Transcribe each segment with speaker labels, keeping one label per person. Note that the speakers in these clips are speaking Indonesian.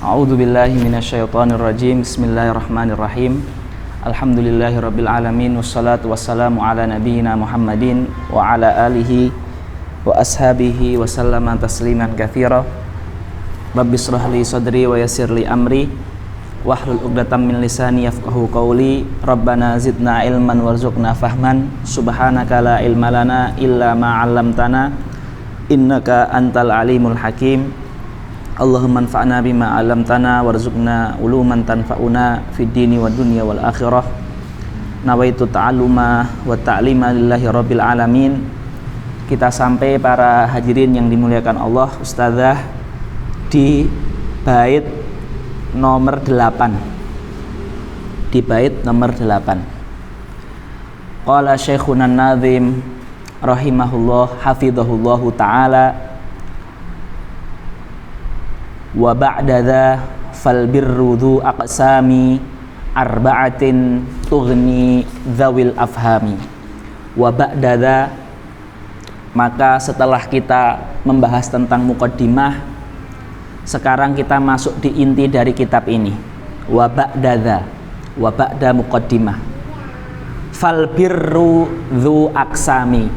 Speaker 1: A'udzu billahi minasyaitonir rajim. Bismillahirrahmanirrahim. Alhamdulillahirabbil alamin wassalatu wassalamu ala nabiyyina Muhammadin wa ala alihi wa ashabihi wa sallama tasliman katsira. Rabbi shrah li sadri wa yassir li amri wahlul 'uqdatam min lisani yafqahu qawli. Rabbana zidna ilman warzuqna fahman. Subhanaka la ilma lana illa ma 'allamtana innaka antal alimul hakim. Allahumma anfa'na bima 'allamtana warzuqna uluman tanfa'una fid dini wad dunya wal akhirah. Nawaitu ta'alluma wa ta'lima lillahi rabbil alamin. Kita sampai para hadirin yang dimuliakan Allah, ustazah, di bait nomor 8. Di bait nomor 8. Qala Syekhuna Nazim rahimahullah hafizahullahu ta'ala, wa ba'da dha fal birru dhu aqsami arba'atin tughni dhawil afhami. Wa ba'da dha, maka setelah kita membahas tentang muqaddimah, sekarang kita masuk di inti dari kitab ini. Wa ba'da dha, wa ba'da muqaddimah. Fal birru dhu aqsami.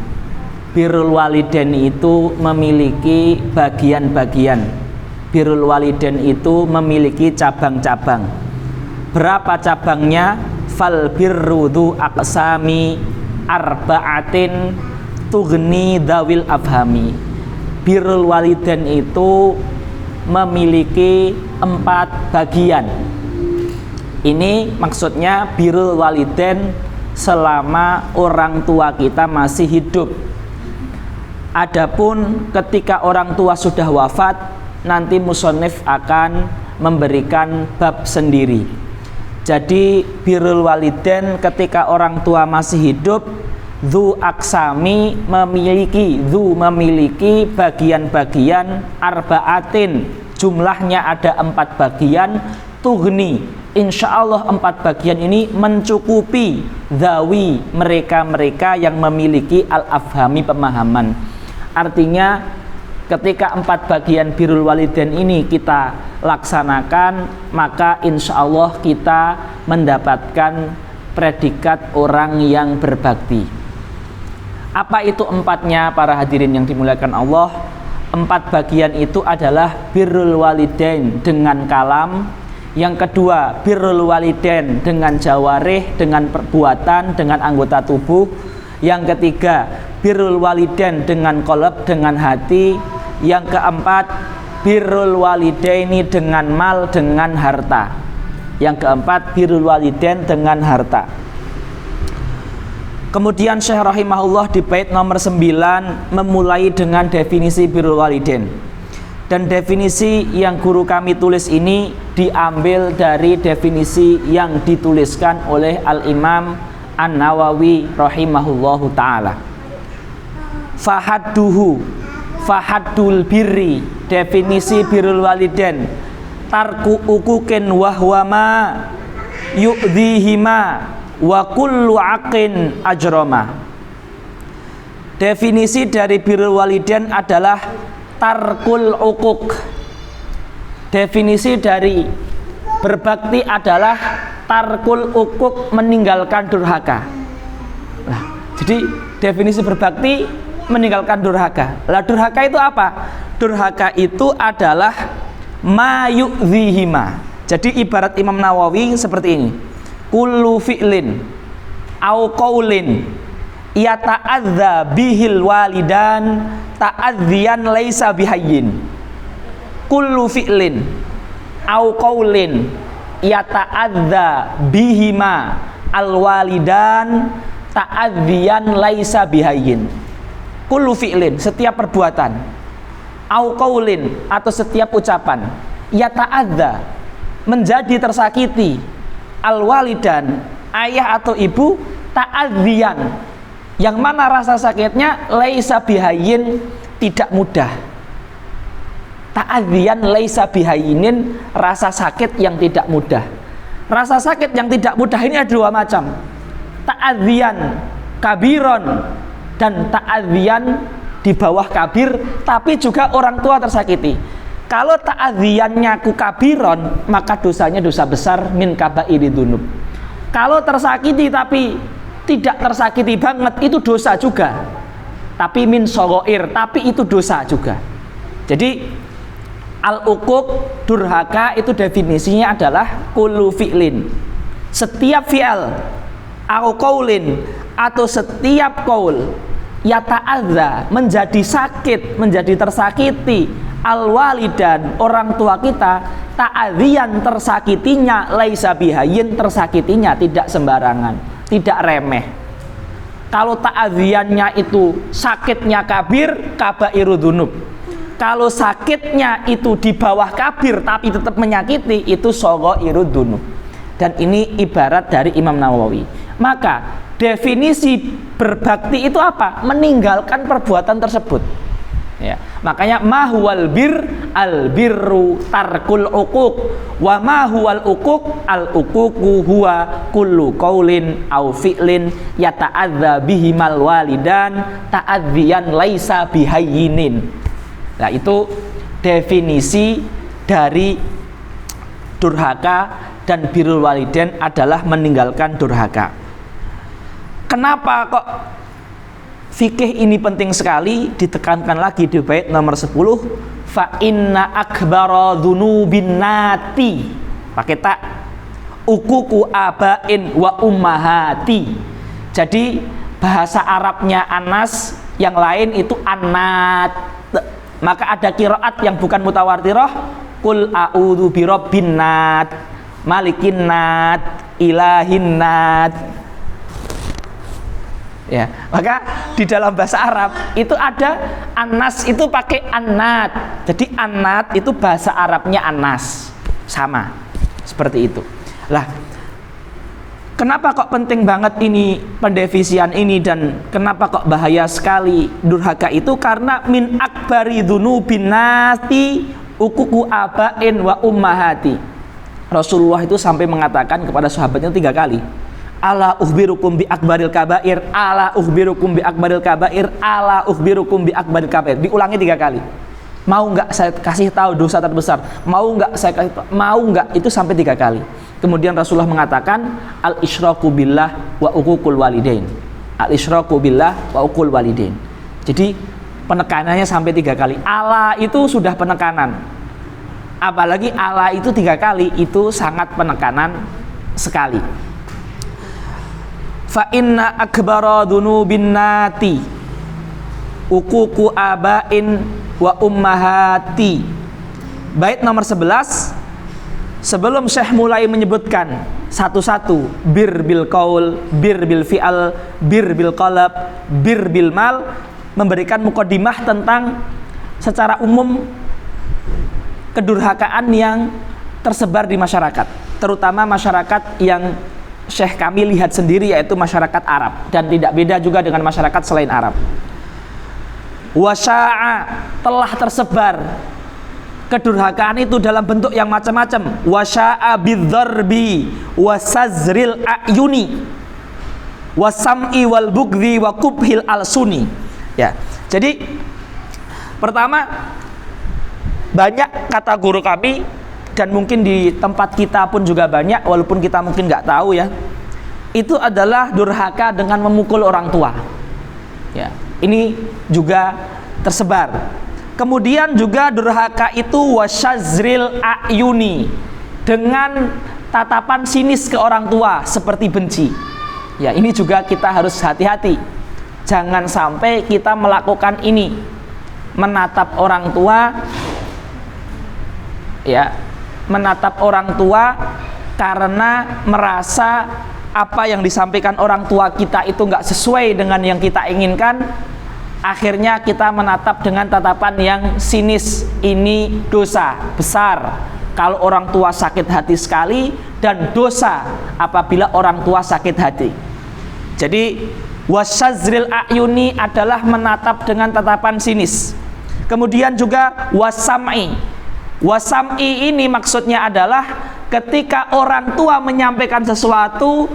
Speaker 1: Birrul walidain itu memiliki bagian-bagian. Birrul walidain itu memiliki cabang-cabang. Berapa cabangnya? Fal birru dhu aqsami arba'atin tughni dzawil afhami. Birrul walidain itu memiliki 4 bagian. Ini maksudnya birrul walidain selama orang tua kita masih hidup. Adapun ketika orang tua sudah wafat, nanti musannif akan memberikan bab sendiri. Jadi birrul walidain ketika orang tua masih hidup, dzu aqsami memiliki bagian-bagian arba'atin, jumlahnya ada 4 bagian, tughni, insyaallah 4 bagian ini mencukupi dzawi, mereka-mereka yang memiliki al-afhami, pemahaman. Artinya ketika 4 bagian birrul walidain ini kita laksanakan, maka insya Allah kita mendapatkan predikat orang yang berbakti. Apa itu 4-nya para hadirin yang dimuliakan Allah? 4 bagian itu adalah birrul walidain dengan kalam. Yang kedua, birrul walidain dengan jawarih, dengan perbuatan, dengan anggota tubuh. Yang ketiga, birrul walidain dengan qalb, dengan hati. Yang keempat, birrul walidaini dengan mal, dengan harta. Yang keempat, birrul walidain dengan harta. Kemudian Syekh rahimahullah di bait nomor 9 memulai dengan definisi birrul walidain. Dan definisi yang guru kami tulis ini diambil dari definisi yang dituliskan oleh Al-Imam An-Nawawi rahimahullahu ta'ala. Fahaddul birri, definisi birrul walidain, tarku ukukin wahwama yu'dhihima wa kullu aqin ajrama. Definisi dari birrul walidain adalah tarkul ukuk. Definisi dari berbakti adalah tarkul ukuk, meninggalkan durhaka. Nah, jadi definisi berbakti meninggalkan durhaka. Lah durhaka itu apa? Durhaka itu adalah mayu'dhihima. Jadi ibarat Imam Nawawi seperti ini. Kullu fi'lin au qaulin yata'adza bihil walidan ta'adziyan laisa bihayyin. Kullu fi'lin au qaulin yata'adza bihima alwalidan ta'adziyan laisa bihayyin. Kullu fi'lin, setiap perbuatan, au qaulin, atau setiap ucapan, yata'adza, menjadi tersakiti, al-walidan, ayah atau ibu, ta'adziyan, yang mana rasa sakitnya laisa bihayyin, tidak mudah. Ta'adziyan laisa bihayyinin, rasa sakit yang tidak mudah. Rasa sakit yang tidak mudah ini ada 2 macam. Ta'adziyan kabiron, dan ta'adziyan di bawah kabir, tapi juga orang tua tersakiti. Kalau ta'adhiyannya ku kabiron, maka dosanya dosa besar min kabairi dzunub. Kalau tersakiti tapi tidak tersakiti banget, itu dosa juga. Tapi min shaghair, tapi itu dosa juga. Jadi al-uquq, durhaka itu definisinya adalah kullu fi'lin, setiap fi'al, au qaulin, atau setiap qaul, yata'adza, menjadi sakit, menjadi tersakiti, al-walidan, orang tua kita, ta'adhiyan, tersakitinya, laisa bihayyin, tersakitinya tidak sembarangan, tidak remeh. Kalau ta'adhiyannya itu sakitnya kabir, kabairu dzunub. Kalau sakitnya itu di bawah kabir tapi tetap menyakiti, itu shaghairu dzunub. Dan ini ibarat dari Imam Nawawi. Maka definisi berbakti itu apa? Meninggalkan perbuatan tersebut. Ya, makanya mahwal bir al birru tarkul uquq wa mahwal uquq al uququ huwa kullu qaulin au fi'lin yata'adza bihimal walidan ta'adziyan laisa bihayyinin. Nah, itu definisi dari durhaka, dan birrul walidain adalah meninggalkan durhaka. Kenapa kok fikih ini penting sekali? Ditekankan lagi di bait nomor 10, fa inna akbara dzunubin nati, pakai tak, ukuku abain wa ummahati. Jadi bahasa Arabnya Anas, yang lain itu anat. Maka ada qiraat yang bukan mutawatirah, qul a'udzu birabbin nat, malikin nat, ilahin nat. Ya, maka di dalam bahasa Arab itu ada anas itu pakai anat. Jadi anat itu bahasa Arabnya anas, sama seperti itu. Lah, kenapa kok penting banget ini pendefinisian ini, dan kenapa kok bahaya sekali durhaka itu? Karena min akbari dzunubin nati ukuku abain wa ummahati. Rasulullah itu sampai mengatakan kepada sahabatnya 3 kali, ala ukhbirukum bi akbaril kabair, ala ukhbirukum bi akbaril kabair, ala ukhbirukum bi akbaril kabair. Diulangi 3 kali. Mau nggak saya kasih tahu dosa terbesar? Mau nggak saya kasih tahu? Mau nggak? Itu sampai 3 kali. Kemudian Rasulullah mengatakan al isyraku billah wa uququl walidain. Al isyraku billah wa uququl walidain. Jadi penekanannya sampai 3 kali. Ala itu sudah penekanan. Apalagi ala itu 3 kali, itu sangat penekanan sekali. Fa inna akbara dzunubin nati uququ abain wa ummahati. Bait nomor 11, sebelum Syekh mulai menyebutkan satu-satu, bir bil qaul, bir bil fi'al, bir bil qalb, bir bil mal, memberikan mukaddimah tentang secara umum kedurhakaan yang tersebar di masyarakat, terutama masyarakat yang Syekh kami lihat sendiri, yaitu masyarakat Arab, dan tidak beda juga dengan masyarakat selain Arab. Wasya'a, telah tersebar kedurhakaan itu dalam bentuk yang macam-macam. Wasya'a bidzarbi wasazril a'yuni wasam'i wal bughdhi wa kubhil al-suni. Ya, jadi pertama, banyak kata guru kami, dan mungkin di tempat kita pun juga banyak, walaupun kita mungkin nggak tahu ya, itu adalah durhaka dengan memukul orang tua. Ya, ini juga tersebar. Kemudian juga durhaka itu wasyazril a'yuni, dengan tatapan sinis ke orang tua seperti benci. Ya, ini juga kita harus hati-hati. Jangan sampai kita melakukan ini, menatap orang tua, ya, menatap orang tua karena merasa apa yang disampaikan orang tua kita itu nggak sesuai dengan yang kita inginkan. Akhirnya kita menatap dengan tatapan yang sinis. Ini dosa besar kalau orang tua sakit hati sekali, dan dosa apabila orang tua sakit hati. Jadi wasyazril a'yuni adalah menatap dengan tatapan sinis. Kemudian juga wasam'i. Wasam'i ini maksudnya adalah ketika orang tua menyampaikan sesuatu,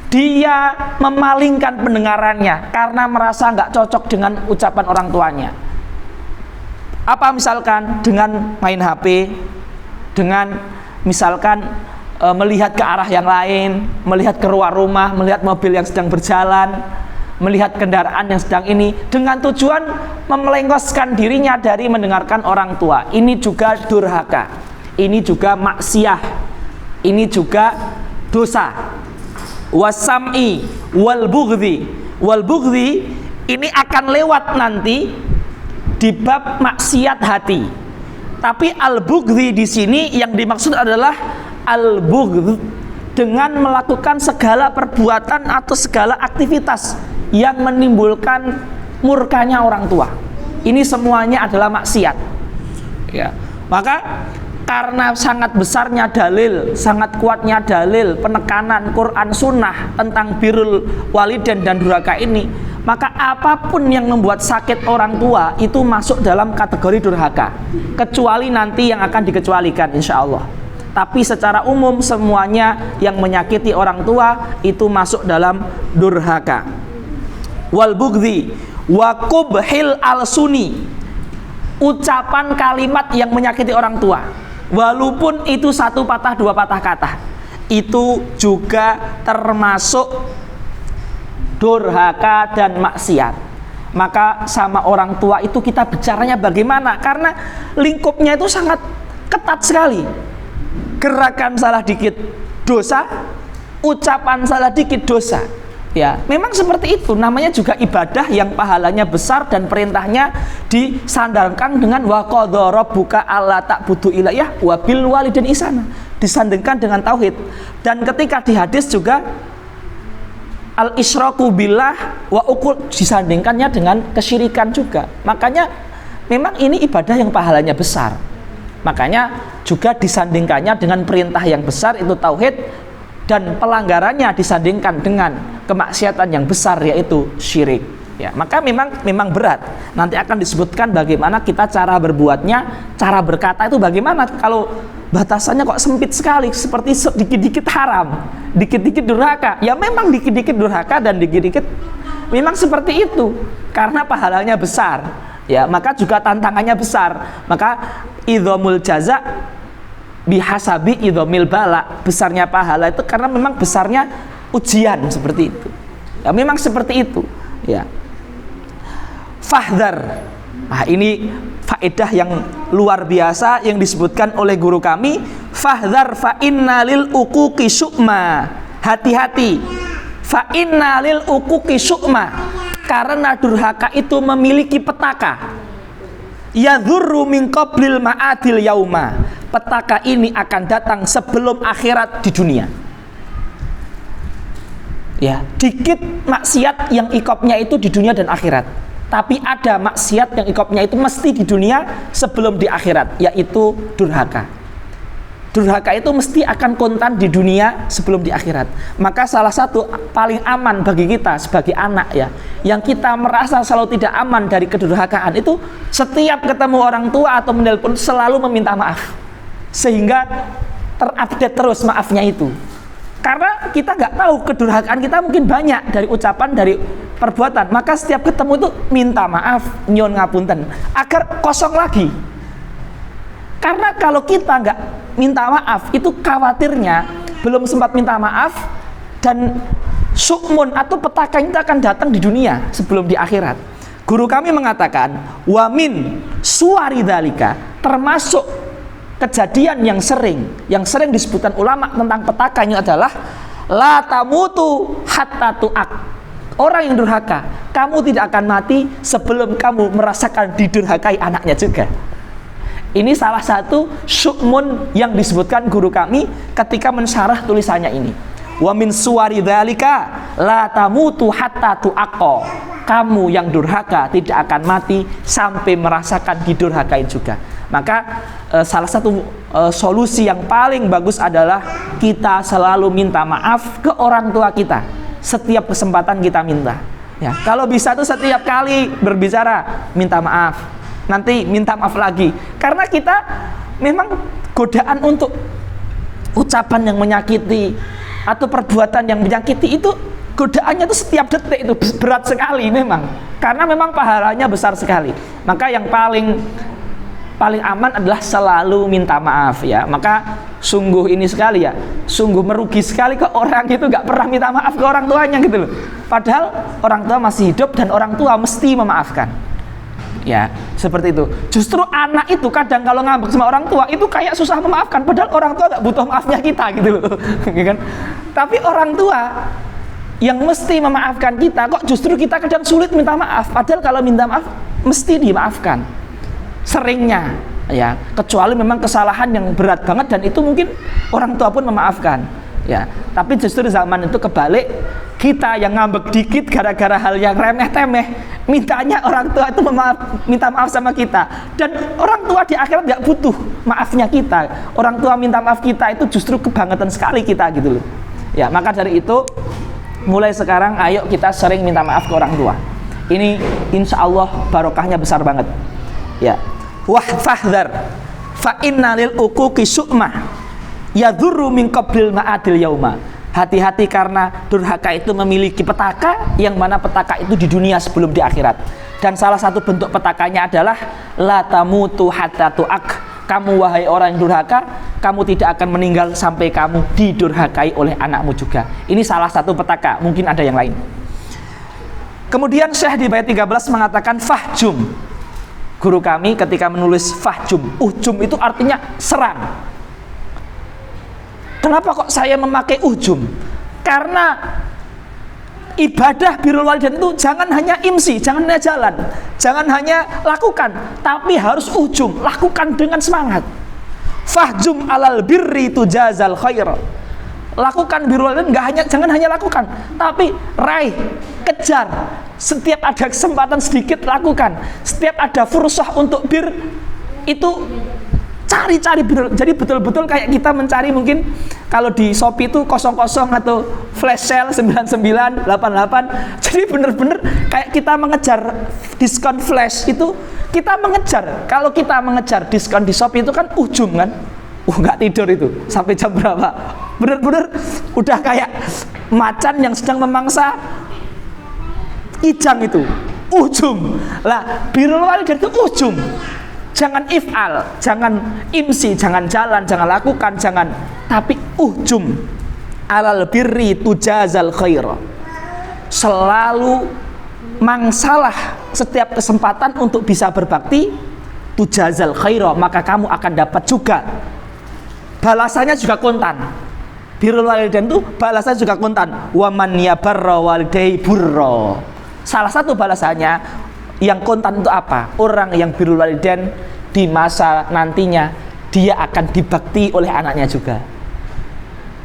Speaker 1: dia memalingkan pendengarannya karena merasa nggak cocok dengan ucapan orang tuanya. Apa misalkan dengan main HP, dengan misalkan melihat ke arah yang lain, melihat keluar rumah, melihat mobil yang sedang berjalan, melihat kendaraan yang sedang ini, dengan tujuan memelengoskan dirinya dari mendengarkan orang tua. Ini juga durhaka, ini juga maksiyah, ini juga dosa. Wasam'i wal bughdhi. Wal bughdhi ini akan lewat nanti di bab maksiat hati. Tapi al-bughdhi di sini yang dimaksud adalah al-bughdh dengan melakukan segala perbuatan atau segala aktivitas yang menimbulkan murkanya orang tua. Ini semuanya adalah maksiat. Ya. Maka karena sangat besarnya dalil, sangat kuatnya dalil penekanan Quran Sunnah tentang birrul walidain dan durhaka ini, maka apapun yang membuat sakit orang tua itu masuk dalam kategori durhaka, kecuali nanti yang akan dikecualikan insya Allah. Tapi secara umum semuanya yang menyakiti orang tua itu masuk dalam durhaka. Wal bughdhi wa qubhil al-suni, ucapan kalimat yang menyakiti orang tua, walaupun itu satu patah dua patah kata, itu juga termasuk durhaka dan maksiat. Maka sama orang tua itu kita bicaranya bagaimana, karena lingkupnya itu sangat ketat sekali. Gerakan salah dikit dosa, ucapan salah dikit dosa. Ya, memang seperti itu, namanya juga ibadah yang pahalanya besar dan perintahnya disandarkan dengan wa qadha rabbuka alla ta'budu ilayya wa bil walidaini ihsana, disandingkan dengan tauhid. Dan ketika di hadis juga al isyraku billah wa ukul, disandingkannya dengan kesyirikan juga. Makanya memang ini ibadah yang pahalanya besar. Makanya juga disandingkannya dengan perintah yang besar itu tauhid, dan pelanggarannya disandingkan dengan kemaksiatan yang besar yaitu syirik. Ya, maka memang berat. Nanti akan disebutkan bagaimana kita cara berbuatnya, cara berkata itu bagaimana. Kalau batasannya kok sempit sekali, seperti dikit-dikit haram, dikit-dikit durhaka. Ya memang dikit-dikit durhaka dan dikit-dikit memang seperti itu, karena pahalanya besar. Ya, maka juga tantangannya besar. Maka idhamul jaza bihasabi idhamil bala, besarnya pahala itu karena memang besarnya ujian seperti itu. Ya memang seperti itu. Ya. Fahdhar. Nah, ini faedah yang luar biasa yang disebutkan oleh guru kami. Fahdhar fa inna lil uquqi syu'ma. Hati-hati. Fa inna lil uquqi syu'ma. Karena durhaka itu memiliki petaka. Yadhurru min qablil ma'adil yauma. Petaka ini akan datang sebelum akhirat di dunia. Ya, dikit maksiat yang ikopnya itu di dunia dan akhirat. Tapi ada maksiat yang ikopnya itu mesti di dunia sebelum di akhirat, yaitu durhaka. Durhaka itu mesti akan kontan di dunia sebelum di akhirat. Maka salah satu paling aman bagi kita sebagai anak ya, yang kita merasa selalu tidak aman dari kedurhakaan itu setiap ketemu orang tua atau menelpon selalu meminta maaf, sehingga terupdate terus maafnya itu. Karena kita nggak tahu kedurhakaan kita mungkin banyak dari ucapan, dari perbuatan. Maka setiap ketemu itu minta maaf, nyon ngapunten, agar kosong lagi. Karena kalau kita nggak minta maaf, itu khawatirnya belum sempat minta maaf dan sukmun atau petaka itu akan datang di dunia sebelum di akhirat. Guru kami mengatakan, wamin suwaridalika, termasuk kejadian yang sering disebutkan ulama tentang petaka ini adalah la tamutu hatta tu'ak. Orang yang durhaka, kamu tidak akan mati sebelum kamu merasakan didurhakai anaknya juga. Ini salah satu syukmun yang disebutkan guru kami ketika mensyarah tulisannya ini. Wa min suwaridzalika la tamutu hatta tu'aqqa. Kamu yang durhaka tidak akan mati sampai merasakan didurhakai juga. Maka salah satu solusi yang paling bagus adalah kita selalu minta maaf ke orang tua kita. Setiap kesempatan kita minta. Ya, kalau bisa tuh setiap kali berbicara minta maaf. Nanti minta maaf lagi, karena kita memang godaan untuk ucapan yang menyakiti atau perbuatan yang menyakiti itu godaannya itu setiap detik itu berat sekali memang, karena memang pahalanya besar sekali. Maka yang paling paling aman adalah selalu minta maaf ya. Maka sungguh ini sekali ya, sungguh merugi sekali ke orang itu nggak pernah minta maaf ke orang tuanya gitu loh. Padahal orang tua masih hidup dan orang tua mesti memaafkan. Ya, seperti itu. Justru anak itu kadang kalau ngambek sama orang tua itu kayak susah memaafkan, padahal orang tua nggak butuh maafnya kita gitu loh. Kan? Tapi orang tua yang mesti memaafkan kita, kok justru kita kadang sulit minta maaf. Padahal kalau minta maaf mesti dimaafkan. Seringnya ya, kecuali memang kesalahan yang berat banget dan itu mungkin orang tua pun memaafkan. Ya, tapi justru zaman itu kebalik, kita yang ngambek dikit gara-gara hal yang remeh-temeh, mintanya orang tua itu minta maaf sama kita. Dan orang tua di akhirat nggak butuh maafnya kita. Orang tua minta maaf kita itu justru kebangetan sekali kita gitu loh. Ya, maka dari itu mulai sekarang ayo kita sering minta maaf ke orang tua. Ini insya Allah barokahnya besar banget. Ya, wahfahdhar fa inna lil uquqi su'mah yadhurru min qablil ma'adil yauma. Hati-hati karena durhaka itu memiliki petaka, yang mana petaka itu di dunia sebelum di akhirat. Dan salah satu bentuk petakanya adalah la tamutu hatta tu'ak. Kamu wahai orang yang durhaka, kamu tidak akan meninggal sampai kamu didurhakai oleh anakmu juga. Ini salah satu petaka, mungkin ada yang lain. Kemudian Syekh di bait 13 mengatakan fahjum. Guru kami ketika menulis fahjum, uhjum itu artinya serang. Kenapa kok saya memakai ujum? Karena ibadah birrul walidain itu jangan hanya imsi, jangan hanya jalan, jangan hanya lakukan, tapi harus ujum, lakukan dengan semangat. Fahjum alal birri tujazal khair. Lakukan birrul walidain, jangan hanya lakukan, tapi raih, kejar. Setiap ada kesempatan sedikit lakukan. Setiap ada fursah untuk bir itu cari-cari betul. Jadi betul-betul kayak kita mencari, mungkin kalau di Shopee itu 00 atau flash sale 99 88. Jadi bener-bener kayak kita mengejar diskon flash itu, kita mengejar. Kalau kita mengejar diskon di Shopee itu kan ujung kan, nggak tidur itu sampai jam berapa. Bener-bener udah kayak macan yang sedang memangsa ijang itu, ujung. Lah birrul walidain itu ujung. Jangan if'al, jangan imsi, jangan jalan, jangan lakukan, jangan, tapi ujum alal birri tujazal khair. Selalu mangsalah setiap kesempatan untuk bisa berbakti, tujazal khair, maka kamu akan dapat juga balasannya juga kontan. Birrul walidain itu balasannya juga kontan. Wa man yabarra walidayhi burra. Salah satu balasannya yang kontan itu apa? Orang yang birrul walidain di masa nantinya dia akan dibakti oleh anaknya juga.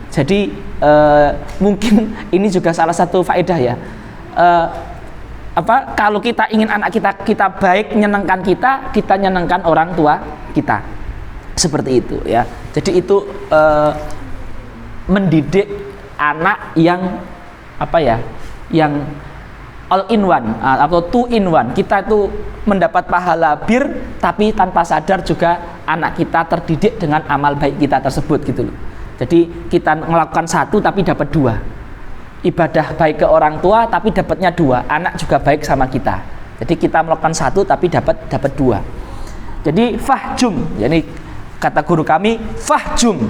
Speaker 1: Jadi mungkin ini juga salah satu faedah ya. Kalau kita ingin anak kita baik, menyenangkan kita nyenangkan orang tua kita. Seperti itu ya. Jadi itu mendidik anak yang yang all in one atau two in one. Kita itu mendapat pahala bir, tapi tanpa sadar juga anak kita terdidik dengan amal baik kita tersebut gitu loh. Jadi kita melakukan satu tapi dapat dua. Ibadah baik ke orang tua tapi dapatnya dua. Anak juga baik sama kita. Jadi kita melakukan satu tapi dapat dua. Jadi fahjum. Jadi kata guru kami, fahjum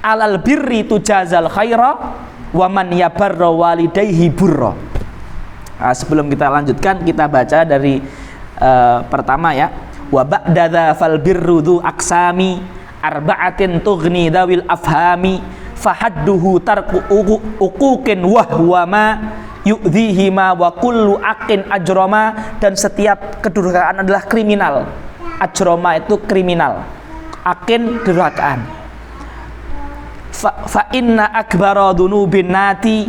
Speaker 1: alal birri tujazal khaira wa man yabarra walidayhi burra. Sebelum kita lanjutkan, kita baca dari pertama ya. Wa ba'da dza fal birru dzu aqsami arba'atin tughni dawil afhami fahadduhu tarku uquqin wa huwa ma yu'dhihi ma wa kullu aqin ajrama. Dan setiap kedurhakaan adalah kriminal. Ajrama itu kriminal, aqin kedurhakaan. Fa inna akbara dzunubin nati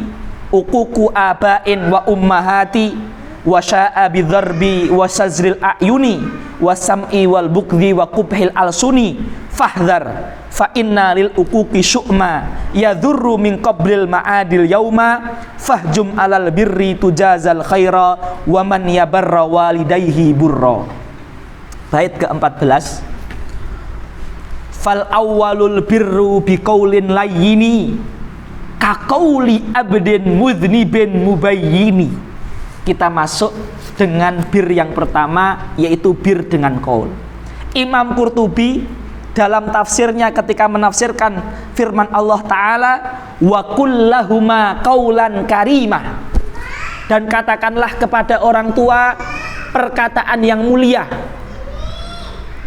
Speaker 1: uququ abain wa ummahati wa sya'a bidzarbi wa sazril a'yuni wa sam'i wal bukdhi wa qubhil alsuni fahdhar fa inna lil uquqi syu'ma yadhurru min qablil ma'adil yauma fahjum alal birri tujazal khaira wa man yabarra walidayhi burra. Bait ke-14. Fal awwalul birru biqaulin layyini kaqauli abdin mudhnibin mubayyini. Kita masuk dengan bir yang pertama, yaitu bir dengan qaul. Imam Qurtubi dalam tafsirnya ketika menafsirkan firman Allah Ta'ala, wa kullahuma qaulan karimah, dan katakanlah kepada orang tua perkataan yang mulia.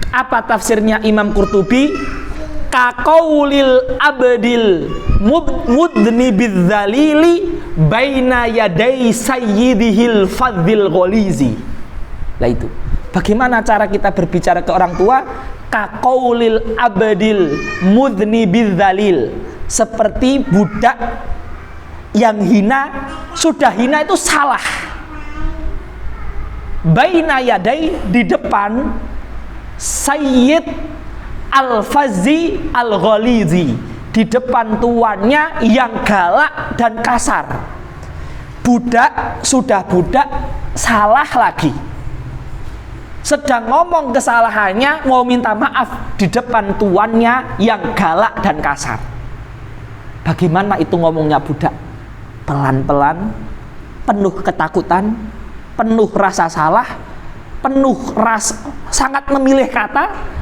Speaker 1: Apa tafsirnya Imam Qurtubi? Kaqaulil abdil mudnibiz zalili baina yadai sayyidihil fadhil ghalizi. Lah itu, bagaimana cara kita berbicara ke orang tua? Kaqaulil abdil mudnibiz zalil, seperti budak yang hina, sudah hina itu salah. Baina yadai, di depan Sayyid Al-Fazi Al-Ghalizi, di depan tuannya yang galak dan kasar. Budak, sudah budak, salah lagi. Sedang ngomong kesalahannya, mau minta maaf di depan tuannya yang galak dan kasar. Bagaimana itu ngomongnya budak? Pelan-pelan, penuh ketakutan, penuh rasa salah, penuh sangat memilih kata.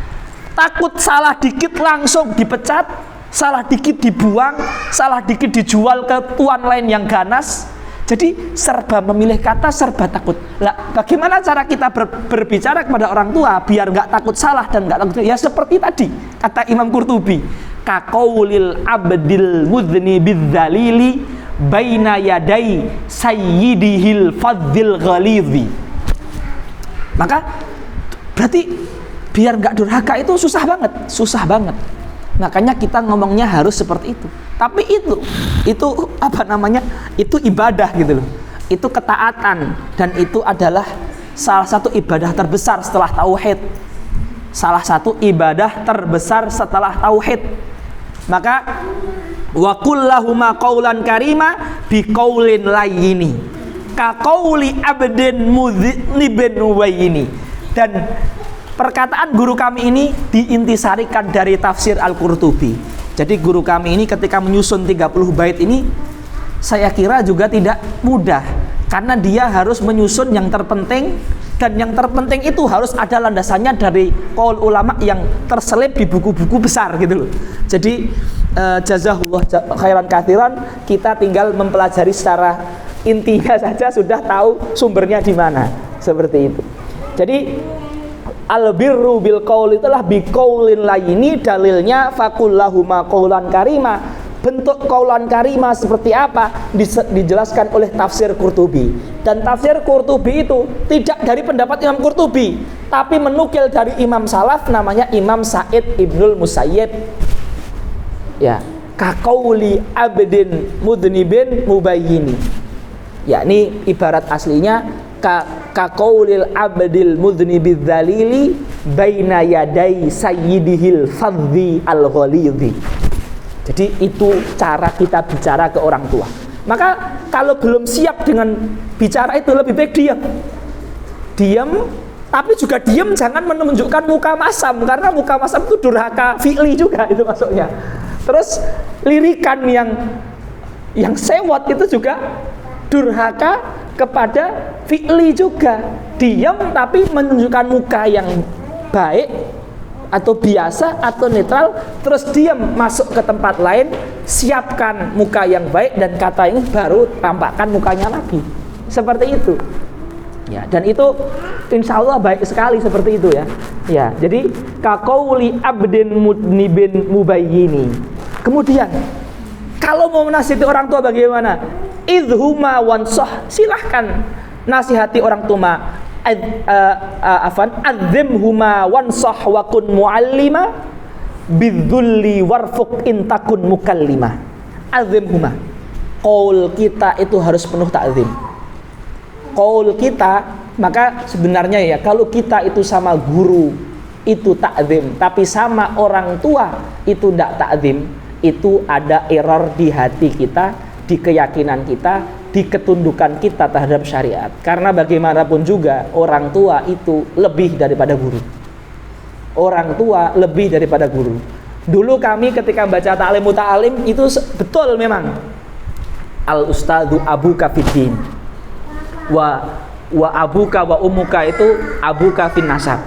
Speaker 1: Takut salah dikit langsung dipecat, salah dikit dibuang, salah dikit dijual ke tuan lain yang ganas. Jadi serba memilih kata, serba takut. Lah, bagaimana cara kita berbicara kepada orang tua biar nggak takut salah dan nggak takut? Ya seperti tadi kata Imam Qurtubi, kaqaulil abdil mudhnibiz zalili baina yadai sayyidihil fadhil ghalizi. Maka berarti biar nggak durhaka itu susah banget. Makanya kita ngomongnya harus seperti itu. Tapi itu apa namanya? Itu ibadah gitu loh. Itu ketaatan, dan itu adalah salah satu ibadah terbesar setelah tauhid. Salah satu ibadah terbesar setelah tauhid. Maka wa kullahuma qaulan karima bi qaulin layyini ka qauli abdin mudhnibin wayini. Dan perkataan guru kami ini diintisarikan dari tafsir Al-Qurtubi. Jadi guru kami ini ketika menyusun 30 bait ini, saya kira juga tidak mudah, karena dia harus menyusun yang terpenting, dan yang terpenting itu harus ada landasannya dari qaul ulama yang terselip di buku-buku besar gitu loh. Jadi jazahullah khairan katsiran, kita tinggal mempelajari secara intinya saja sudah tahu sumbernya di mana, seperti itu. Jadi al-birru bil qaul itulah bi qaulin layini, dalilnya fakullahuma qaulan karima. Bentuk qaulan karima seperti apa dijelaskan oleh tafsir Qurtubi. Dan tafsir Qurtubi itu tidak dari pendapat Imam Qurtubi, tapi menukil dari imam salaf namanya Imam Sa'id Ibnul Musayyib. Ya, ka qauli abdin mudhnibin mubayyini. Yakni ibarat aslinya ka qaulil abdil mudhnibiz zalili baina yadai sayyidihil fadhi al-ghalizi. Jadi itu cara kita bicara ke orang tua. Maka kalau belum siap dengan bicara itu, lebih baik diam, tapi juga diam jangan menunjukkan muka masam, karena muka masam itu durhaka fi'li juga itu masuknya. Terus lirikan yang sewot itu juga durhaka kepada fi'li juga. Diam tapi menunjukkan muka yang baik atau biasa atau netral, terus diam masuk ke tempat lain, siapkan muka yang baik dan kata ini baru tampakkan mukanya lagi, seperti itu ya. Dan itu insya Allah baik sekali seperti itu ya. Ya, jadi kaqauli abdin mudnibin mubayyini. Kemudian kalau mau menasihati orang tua bagaimana? Idhuma wansah, silahkan nasihati orang tua. Adzimhuma wansah wa kun muallima bidzulli warfuq in takun mukallima. Adzimhuma, qaul kita itu harus penuh takzim. Qaul kita, maka sebenarnya ya, kalau kita itu sama guru itu takzim, tapi sama orang tua itu tidak takzim, itu ada error di hati kita, di keyakinan kita, di ketundukan kita terhadap syariat. Karena bagaimanapun juga orang tua itu lebih daripada guru. Orang tua lebih daripada guru. Dulu kami ketika baca ta'lim muta'alim itu betul memang al ustadzu abuka fiddin wa abuka wa umuka itu abuka fin nasab.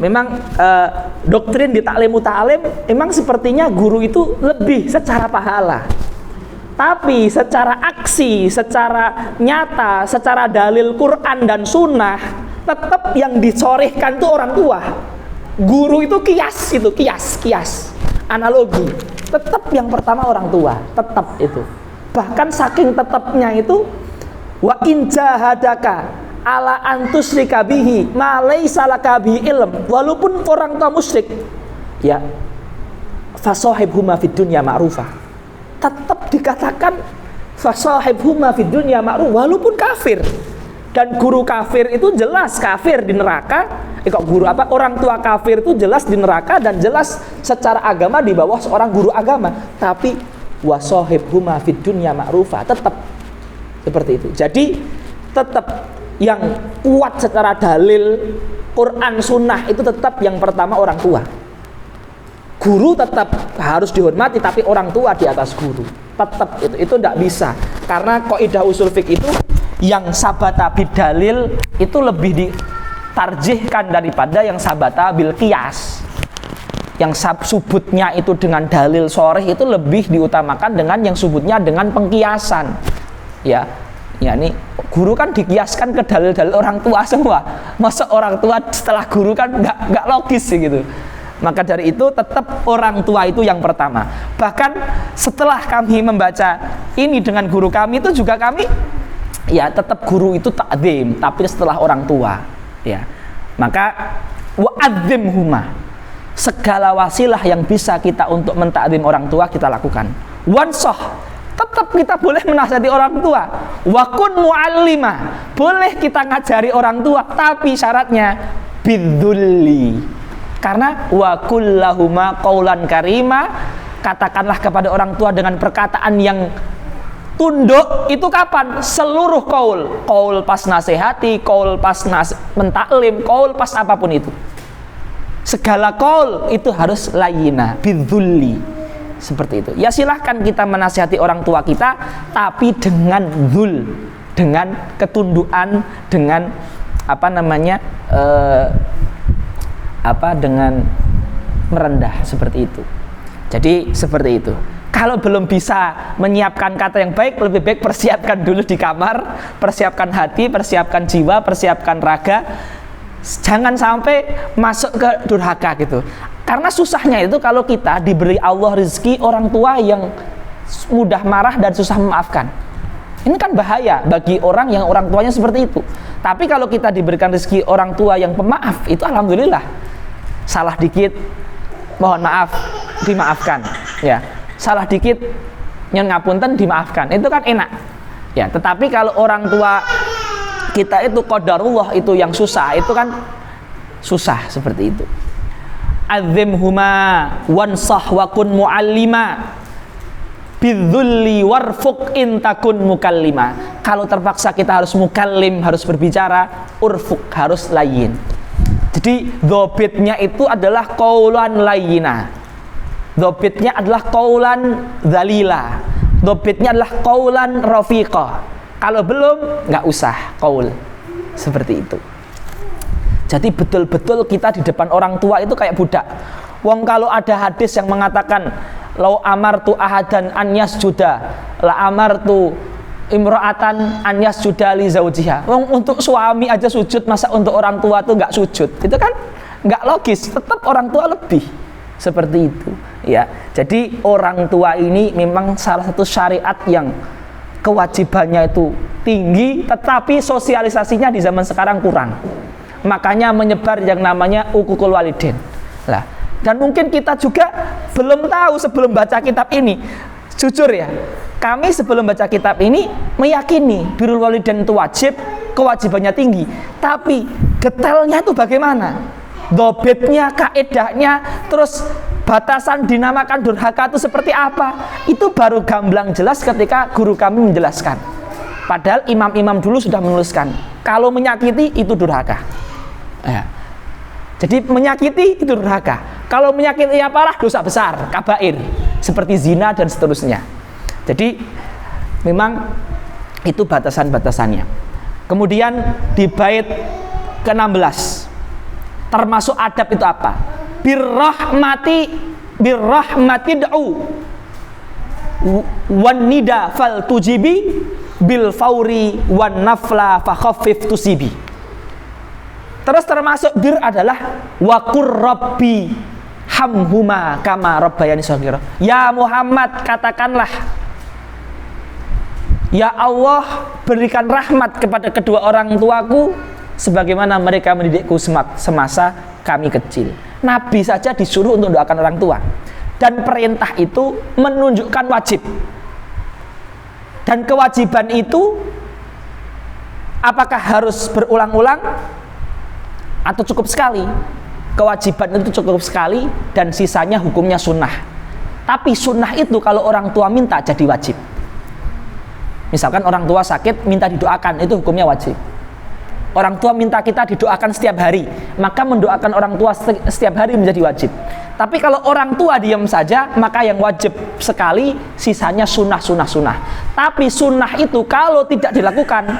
Speaker 1: Memang doktrin di taklim muta'alim memang sepertinya guru itu lebih secara pahala. Tapi secara aksi, secara nyata, secara dalil Quran dan Sunnah, tetap yang disorehkan itu orang tua. Guru itu kias, analogi. Tetap yang pertama orang tua, tetap itu. Bahkan saking tetapnya itu, wa in jahadaka ala antusyrika bihi ma laisa laka bihi ilm, walaupun orang tua musyrik, ya, fasahibhuma fid dunya ma'rufah. Tetap dikatakan fasahibhuma fid dunya ma'ruf, walaupun kafir. Dan guru kafir itu jelas kafir di neraka. Orang tua kafir itu jelas di neraka dan jelas secara agama di bawah seorang guru agama. Tapi wasahibhuma fid dunya ma'rufa, tetap seperti itu. Jadi tetap yang kuat secara dalil Quran Sunnah itu tetap yang pertama orang tua. Guru tetap harus dihormati, tapi orang tua di atas guru. Tetap itu tidak bisa. Karena kaidah usul fiqh itu yang sabata bidalil itu lebih ditarjihkan daripada yang sabata bil qiyas. Yang subutnya itu dengan dalil sharih itu lebih diutamakan dengan yang subutnya dengan pengkiasan. Ya ini guru kan dikiaskan ke dalil-dalil orang tua semua. Masa orang tua setelah guru kan nggak logis sih gitu. Maka dari itu tetap orang tua itu yang pertama. Bahkan setelah kami membaca ini dengan guru kami itu juga kami ya tetap guru itu ta'zim, tapi setelah orang tua ya. Maka wa'adzimhuma, segala wasilah yang bisa kita untuk mentakzim orang tua kita lakukan. Wansah, tetap kita boleh menasihati orang tua. Wakun mu'allima, boleh kita ngajari orang tua, tapi syaratnya bidzulli. Karena wa kullahuma qaulan karima, katakanlah kepada orang tua dengan perkataan yang tunduk. Itu kapan? Seluruh qaul pas nasihati, qaul pas mentaklim, qaul pas apapun itu. Segala qaul itu harus layyina bidzulli. Seperti itu. Ya silahkan kita menasihati orang tua kita, tapi dengan dzul, dengan ketundukan, dengan dengan merendah, seperti itu. Jadi seperti itu. Kalau belum bisa menyiapkan kata yang baik, lebih baik persiapkan dulu di kamar, persiapkan hati, persiapkan jiwa, persiapkan raga. Jangan sampai masuk ke durhaka gitu. Karena susahnya itu kalau kita diberi Allah rezeki orang tua yang mudah marah dan susah memaafkan. Ini kan bahaya bagi orang yang orang tuanya seperti itu. Tapi kalau kita diberikan rezeki orang tua yang pemaaf, itu alhamdulillah. Salah dikit, mohon maaf, dimaafkan. Ya, salah dikit, nyon ngapunten, dimaafkan. Itu kan enak. Ya, tetapi kalau orang tua kita itu qadarullah itu yang susah, itu kan susah seperti itu. Adzimhuma wansah wa kun muallima bidzulli warfuq in takun mukallima. Kalau terpaksa kita harus mukallim, harus berbicara, urfuq, harus layyin. Jadi dhobitnya itu adalah qaulan layyina. Dhobitnya adalah qaulan dzalila. Dhobitnya adalah qaulan rafiqah. Kalau belum, nggak usah qaul. Seperti itu. Jadi betul-betul kita di depan orang tua itu kayak budak. Wong kalau ada hadis yang mengatakan lau amartu ahadan an yasjuda la amartu imra'atan an yasjuda li zaujiha. Wong untuk suami aja sujud, masa untuk orang tua tuh nggak sujud? Itu kan nggak logis. Tetap orang tua lebih. Seperti itu ya. Jadi orang tua ini memang salah satu syariat yang kewajibannya itu tinggi, tetapi sosialisasinya di zaman sekarang kurang. Makanya menyebar yang namanya uququl walidain. Lah, dan mungkin kita juga belum tahu sebelum baca kitab ini. Jujur ya, kami sebelum baca kitab ini meyakini birrul walidain itu wajib, kewajibannya tinggi. Tapi detailnya itu bagaimana? Dobitnya, kaedahnya, terus batasan dinamakan durhaka itu seperti apa? Itu baru gamblang jelas ketika guru kami menjelaskan. Padahal imam-imam dulu sudah menuliskan, kalau menyakiti itu durhaka. Ya. Jadi menyakiti itu durhaka. Kalau menyakiti yang parah, dosa besar, kabair, seperti zina dan seterusnya. Jadi memang itu batasan-batasannya. Kemudian di bait ke-16 Termasuk adab itu apa? Birrahmati da'u wan nida fal tujibi bil fauri wan nafla fa khaffif tusibi. Terus termasuk bir adalah waqur rabbi hamhuma kama rabbayani shaghira. Ya Muhammad, katakanlah, ya Allah, berikan rahmat kepada kedua orang tuaku sebagaimana mereka mendidikku semasa kami kecil. Nabi saja disuruh untuk mendoakan orang tua. Dan perintah itu menunjukkan wajib. Dan kewajiban itu apakah harus berulang-ulang atau cukup sekali? Kewajiban itu cukup sekali dan sisanya hukumnya sunnah. Tapi sunnah itu kalau orang tua minta jadi wajib. Misalkan orang tua sakit minta didoakan, itu hukumnya wajib. Orang tua minta kita didoakan setiap hari, maka mendoakan orang tua setiap hari menjadi wajib. Tapi kalau orang tua diam saja, maka yang wajib sekali, sisanya sunnah. Tapi sunnah itu kalau tidak dilakukan,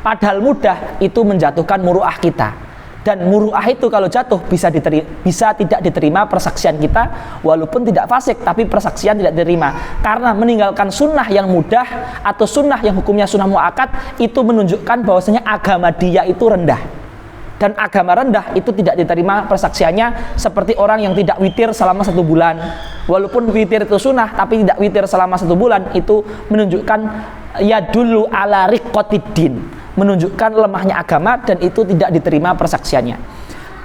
Speaker 1: padahal mudah, itu menjatuhkan muruah kita. Dan muruah itu kalau jatuh bisa tidak diterima persaksian kita, walaupun tidak fasik, tapi persaksian tidak diterima. Karena meninggalkan sunnah yang mudah atau sunnah yang hukumnya sunnah muakkad, itu menunjukkan bahwasanya agama dia itu rendah. Dan agama rendah itu tidak diterima persaksiannya, seperti orang yang tidak witir selama 1 bulan. Walaupun witir itu sunnah, tapi tidak witir selama 1 bulan, itu menunjukkan yadullu ala riqqatiddin, menunjukkan lemahnya agama, dan itu tidak diterima persaksiannya.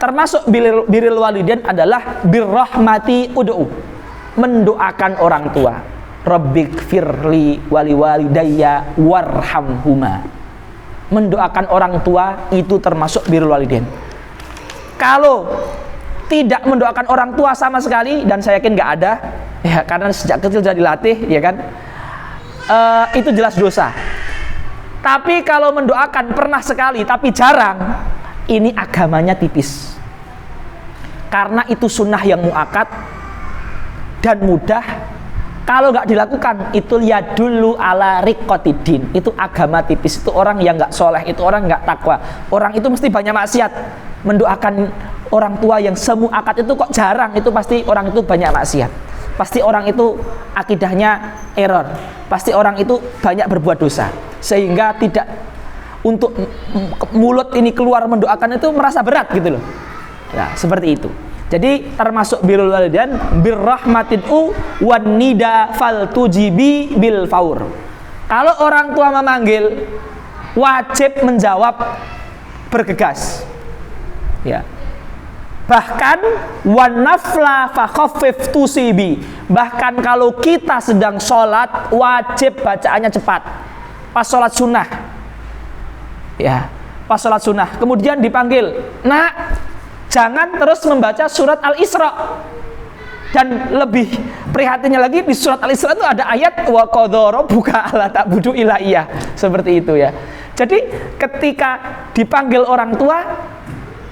Speaker 1: Termasuk birrul walidain adalah birrahmati ud'u, mendoakan orang tua. Rabbighfirli wali walidayya warhamhuma. Mendoakan orang tua itu termasuk birrul walidain. Kalau tidak mendoakan orang tua sama sekali, dan saya yakin nggak ada, ya karena sejak kecil sudah dilatih, ya kan, itu jelas dosa. Tapi kalau mendoakan pernah sekali tapi jarang, ini agamanya tipis. Karena itu sunnah yang muakkad dan mudah. Kalau nggak dilakukan, itu yadullu ala riqqatiddin. Itu agama tipis, itu orang yang nggak soleh, itu orang nggak takwa. Orang itu mesti banyak maksiat. Mendoakan orang tua yang semuakkad itu kok jarang, itu pasti orang itu banyak maksiat. Pasti orang itu akidahnya error. Pasti orang itu banyak berbuat dosa. Sehingga tidak, untuk mulut ini keluar mendoakan itu merasa berat gitu loh. Ya, seperti itu. Jadi termasuk birrul walidain birrahmatid'u wan nida fal tujibi bil faur. Kalau orang tua memanggil, wajib menjawab bergegas. Ya. Bahkan wan nafla fa khaffif tusibi. Bahkan kalau kita sedang sholat, wajib bacaannya cepat. Pas sholat sunnah, ya, pas sholat sunnah, kemudian dipanggil, nak, jangan terus membaca surat Al-Isra. Dan lebih prihatinnya lagi, di surat Al-Isra itu ada ayat wa qadha rabbuka alla ta'budu illa iyyah, seperti itu ya. Jadi ketika dipanggil orang tua,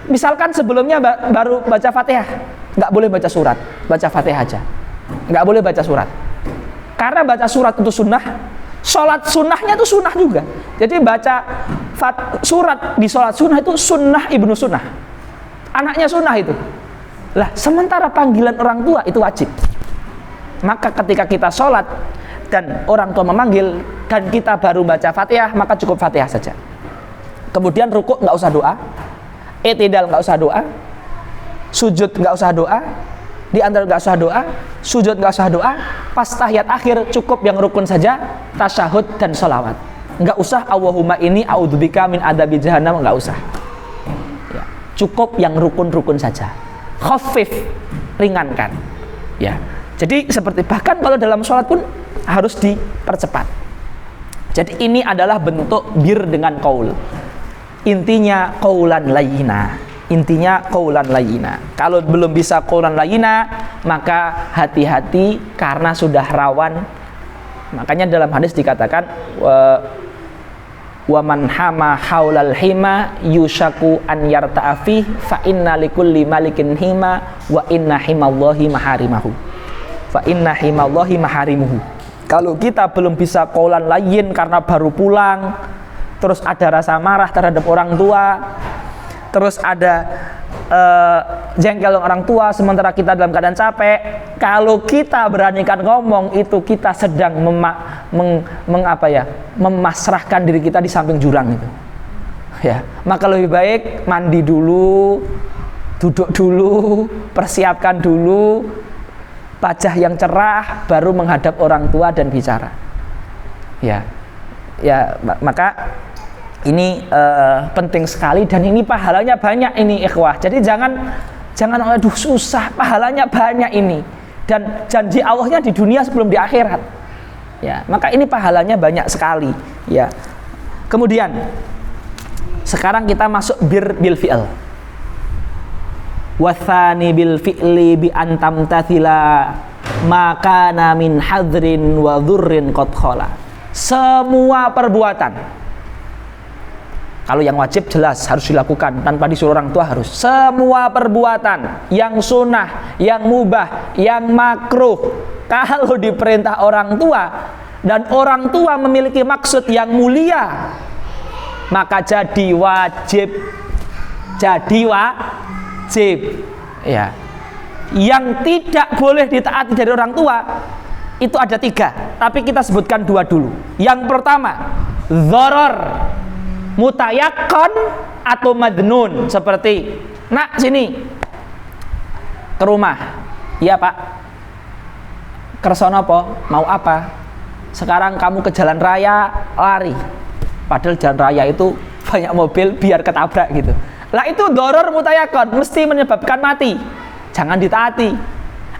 Speaker 1: misalkan sebelumnya baru baca Fatihah, nggak boleh baca surat, baca Fatihah aja, nggak boleh baca surat. Karena baca surat itu sunnah. Sholat sunnahnya itu sunnah juga. Jadi baca surat di sholat sunnah itu sunnah ibnu sunnah, anaknya sunnah itu. Lah, sementara panggilan orang tua itu wajib. Maka ketika kita sholat dan orang tua memanggil dan kita baru baca Fatihah, maka cukup Fatihah saja. Kemudian rukuk nggak usah doa, i'tidal nggak usah doa, sujud nggak usah doa, di antara nggak usah doa, sujud nggak usah doa, pas tahiyat akhir cukup yang rukun saja, tasyahud dan sholawat. Nggak usah Allahumma inni a'udzubika min adzabi jahannam, nggak usah. Ya, cukup yang rukun-rukun saja. Khaffif, ringankan. Ya, jadi seperti bahkan kalau dalam sholat pun harus dipercepat. Jadi ini adalah bentuk bir dengan qaul. Intinya qaulan layyina. Intinya qaulan layyina. Kalau belum bisa qaulan layyina, maka hati-hati karena sudah rawan. Makanya dalam hadis dikatakan wa man hama haulal hima yushaku an yarta'afi fa inna likulli malikin hima wa inna himallahi maharimahu. Fa inna himallahi maharimuhu. Kalau kita belum bisa qaulan layyin karena baru pulang, terus ada rasa marah terhadap orang tua, terus ada
Speaker 2: jengkel orang tua sementara kita dalam keadaan capek. Kalau kita beranikan ngomong, itu kita sedang memasrahkan diri kita di samping jurang itu. Ya, maka lebih baik mandi dulu, duduk dulu, persiapkan dulu wajah yang cerah, baru menghadap orang tua dan bicara. Ya, maka ini penting sekali dan ini pahalanya banyak ini ikhwah. Jadi jangan aduh susah, pahalanya banyak ini. Dan janji Allahnya di dunia sebelum di akhirat. Ya, maka ini pahalanya banyak sekali. Ya. Kemudian sekarang kita masuk bil fi'l. Wathani bil fi'li bi antam tathila makana min hadrin wa dhurrin qad khala. Semua perbuatan, kalau yang wajib jelas harus dilakukan tanpa disuruh orang tua harus. Semua perbuatan yang sunnah, yang mubah, yang makruh, kalau diperintah orang tua dan orang tua memiliki maksud yang mulia, maka jadi wajib. Ya. Yang tidak boleh ditaati dari orang tua itu ada 3, tapi kita sebutkan 2 dulu. Yang pertama, dharar mutayakkon atau madnun, seperti nak sini ke rumah. Iya pak, kersono apa? Mau apa? Sekarang kamu ke jalan raya lari, padahal jalan raya itu banyak mobil, biar ketabrak gitu. Lah itu dharar mutayakkon, mesti menyebabkan mati, jangan ditaati.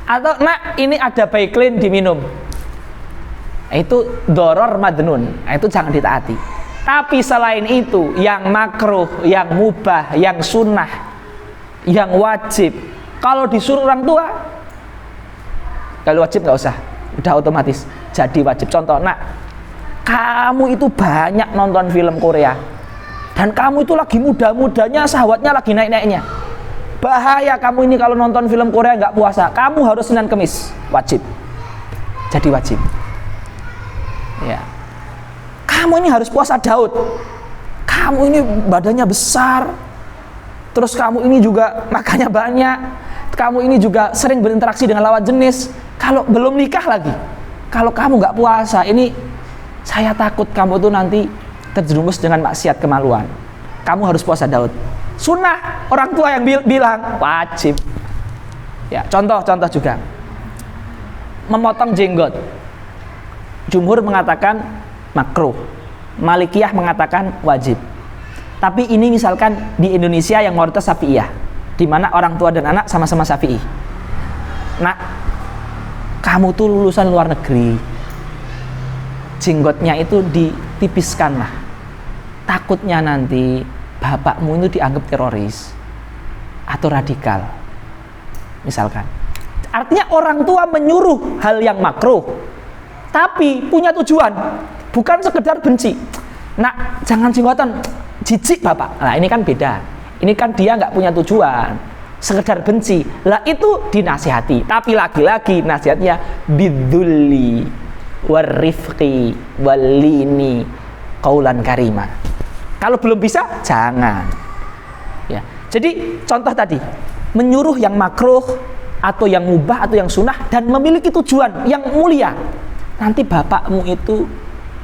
Speaker 2: Atau nak ini ada baiklin diminum, itu dharar madnun, itu jangan ditaati. Tapi selain itu, yang makruh, yang mubah, yang sunnah, yang wajib, kalau disuruh orang tua, kalau wajib nggak usah, udah otomatis jadi wajib. Contoh, nak, kamu itu banyak nonton film Korea, dan kamu itu lagi muda-mudanya, syahwatnya lagi naik-naiknya. Bahaya kamu ini kalau nonton film Korea nggak puasa. Kamu harus Senin Kemis, wajib, jadi wajib. Ya. Kamu ini harus puasa Daud. Kamu ini badannya besar, terus kamu ini juga makannya banyak, kamu ini juga sering berinteraksi dengan lawan jenis. Kalau belum nikah lagi, kalau kamu nggak puasa, ini saya takut kamu tuh nanti terjerumus dengan maksiat kemaluan. Kamu harus puasa Daud. Sunnah, orang tua yang bilang wajib. Ya, contoh juga memotong jenggot. Jumhur mengatakan makruh, Malikiyah mengatakan wajib. Tapi ini misalkan di Indonesia yang mayoritas Syafi'iyah, di mana orang tua dan anak sama-sama Syafi'i. Nak, kamu tuh lulusan luar negeri, jenggotnya itu ditipiskan lah. Takutnya nanti bapakmu itu dianggap teroris atau radikal, misalkan. Artinya orang tua menyuruh hal yang makruh, tapi punya tujuan, bukan sekedar benci. Nak, jangan jenggotan, jijik bapak. Nah ini kan beda. Ini kan dia nggak punya tujuan, sekedar benci. Lah itu dinasihati, tapi lagi-lagi nasihatnya bidzulli warifqi walini qaulan karima. Kalau belum bisa, jangan. Ya. Jadi contoh tadi, menyuruh yang makruh atau yang mubah atau yang sunnah dan memiliki tujuan yang mulia. Nanti bapakmu itu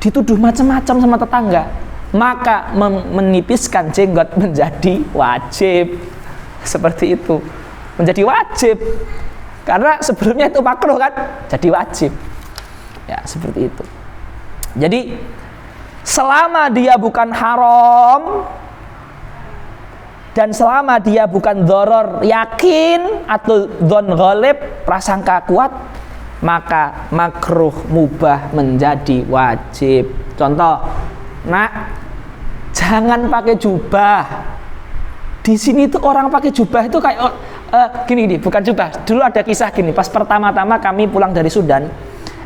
Speaker 2: dituduh macam-macam sama tetangga, maka menipiskan jenggot menjadi wajib. Seperti itu, menjadi wajib. Karena sebelumnya itu makruh kan, jadi wajib. Ya, seperti itu. Jadi selama dia bukan haram dan selama dia bukan dharar yakin atau dzon ghalib, prasangka kuat, maka makruh mubah menjadi wajib. Contoh, nak, jangan pakai jubah. Di sini tuh orang pakai jubah itu kayak gini, bukan jubah. Dulu ada kisah gini, pas pertama-tama kami pulang dari Sudan,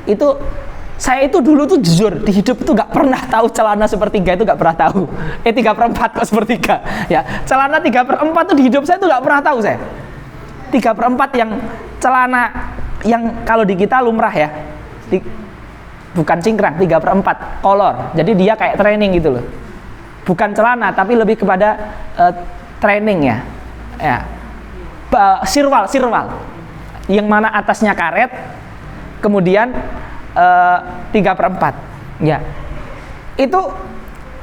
Speaker 2: itu saya itu dulu tuh jujur di hidup itu nggak pernah tahu celana sepertiga itu nggak pernah tahu. 3/4 kok sepertiga. Ya, celana 3/4 tuh di hidup saya tuh nggak pernah tahu saya. 3/4 yang celana yang kalau di kita lumrah ya, bukan cingkrang, 3/4 kolor. Jadi dia kayak training gitu loh. Bukan celana tapi lebih kepada training ya. Ya, sirwal, yang mana atasnya karet, kemudian 3/4, ya. Itu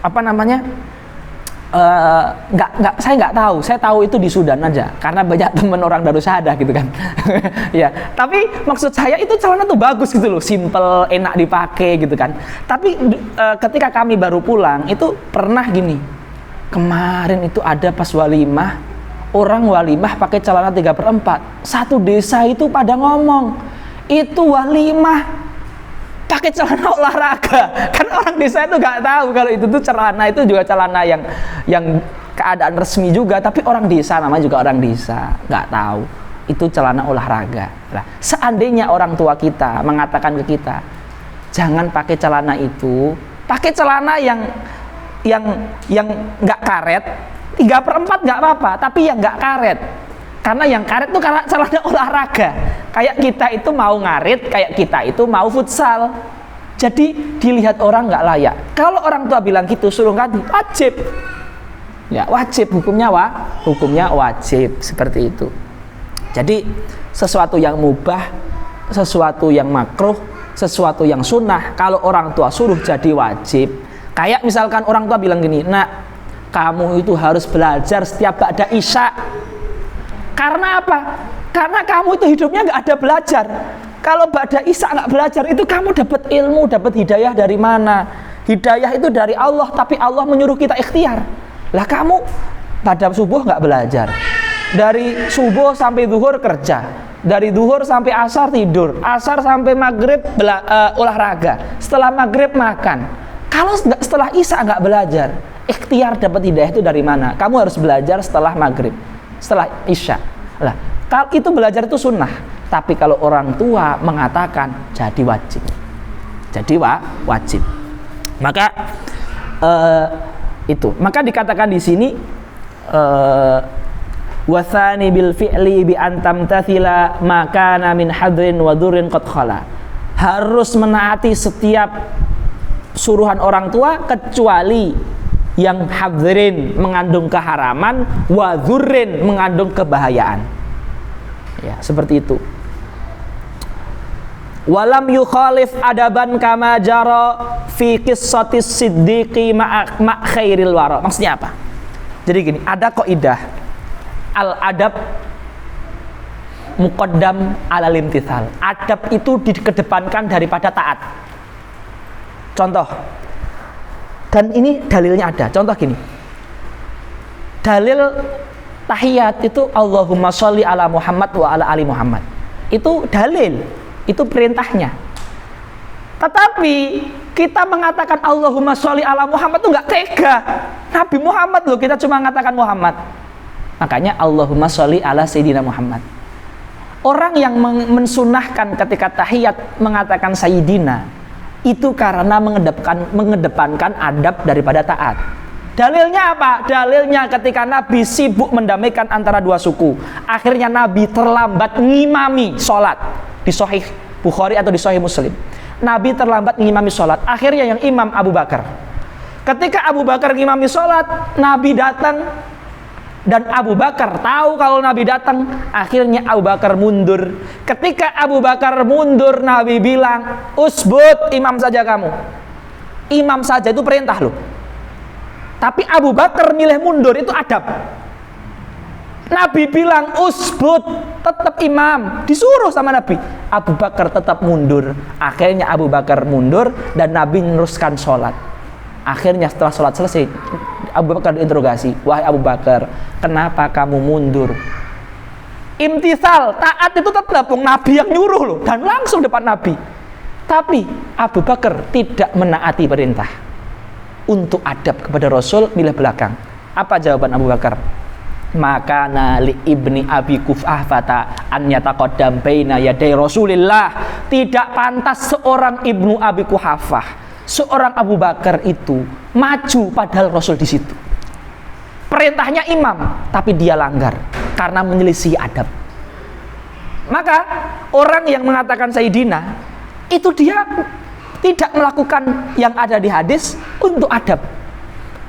Speaker 2: apa namanya? Saya nggak tahu. Saya tahu itu di Sudan aja, karena banyak temen orang Darussahadah gitu kan. Ya, tapi maksud saya itu celana tuh bagus gitu loh, simple, enak dipakai gitu kan. Tapi ketika kami baru pulang itu pernah gini. Kemarin itu ada pas walimah, orang walimah pakai celana 3/4. Satu desa itu pada ngomong, itu walimah pakai celana olahraga. Kan orang desa itu nggak tahu kalau itu tuh celana, itu juga celana yang keadaan resmi juga, tapi orang desa, namanya juga orang desa, nggak tahu itu celana olahraga. Nah, seandainya orang tua kita mengatakan ke kita, jangan pakai celana itu, pakai celana yang nggak karet, 3/4 nggak apa-apa, tapi yang nggak karet. Karena yang karet itu karena celana olahraga. Kayak kita itu mau ngarit, kayak kita itu mau futsal. Jadi dilihat orang nggak layak. Kalau orang tua bilang gitu, suruh ganti, wajib. Ya wajib, hukumnya wajib, seperti itu. Jadi sesuatu yang mubah, sesuatu yang makruh, sesuatu yang sunnah, kalau orang tua suruh jadi wajib. Kayak misalkan orang tua bilang gini, nak, kamu itu harus belajar setiap ba'da isya. Karena apa? Karena kamu itu hidupnya nggak ada belajar. Kalau ba'da isya nggak belajar, itu kamu dapat ilmu, dapat hidayah dari mana? Hidayah itu dari Allah, tapi Allah menyuruh kita ikhtiar. Lah kamu pada subuh nggak belajar, dari subuh sampai zuhur kerja, dari zuhur sampai asar tidur, asar sampai maghrib olahraga, setelah maghrib makan. Kalau setelah isya nggak belajar, ikhtiar dapat hidayah itu dari mana? Kamu harus belajar setelah maghrib, setelah isya. Lah, kalau itu belajar itu sunnah. Tapi kalau orang tua mengatakan jadi wajib, wajib. Maka itu. Maka dikatakan di sini wasani bil fi'li bi antam tathila makana min hadrin wa dhurrin qad khala. Harus menaati setiap suruhan orang tua kecuali yang hadrin mengandung keharaman, wa dhurrin mengandung kebahayaan. Ya, seperti itu. Walam yukhalif adaban kama jara fi qissatis siddiqi ma khairil wara. Maksudnya apa? Jadi gini, ada kaidah al adab muqaddam alal imtithal. Adab itu dikedepankan daripada taat. Contoh, dan ini dalilnya ada. Contoh gini, dalil tahiyat itu Allahumma sholli ala Muhammad wa ala ali Muhammad. Itu dalil, itu perintahnya. Tetapi kita mengatakan Allahumma sholli ala Muhammad itu nggak tega. Nabi Muhammad loh, kita cuma mengatakan Muhammad. Makanya Allahumma sholli ala Sayyidina Muhammad. Orang yang mensunahkan ketika tahiyat mengatakan Sayyidina, itu karena mengedepankan adab daripada taat. Dalilnya apa? Dalilnya ketika Nabi sibuk mendamaikan antara dua suku, akhirnya Nabi terlambat ngimami sholat. Di Sahih Bukhari atau di Sahih Muslim, Nabi terlambat ngimami sholat. Akhirnya yang imam Abu Bakar. Ketika Abu Bakar ngimami sholat, Nabi datang, dan Abu Bakar tahu kalau Nabi datang. Akhirnya Abu Bakar mundur. Ketika Abu Bakar mundur, Nabi bilang, usbut, imam saja kamu. Imam saja itu perintah loh. Tapi Abu Bakar milih mundur, itu adab. Nabi bilang usbut, tetap imam, disuruh sama Nabi. Abu Bakar tetap mundur. Akhirnya Abu Bakar mundur dan Nabi meneruskan sholat. Akhirnya setelah sholat selesai, Abu Bakar diinterogasi, wahai Abu Bakar, kenapa kamu mundur? Imtithal, taat itu tetap Nabi yang nyuruh loh, dan langsung depan Nabi. Tapi Abu Bakar tidak menaati perintah. Untuk adab kepada Rasul, milih belakang. Apa jawaban Abu Bakar? Maka li ibni Abi Kuf'ah fata an yataqaddam baina yaday Rasulillah. Tidak pantas seorang ibnu Abi Kuhafah, seorang Abu Bakar itu maju padahal Rasul di situ. Perintahnya imam, tapi dia langgar karena menyelisih adab. Maka orang yang mengatakan Sayyidina itu dia tidak melakukan yang ada di hadis untuk adab.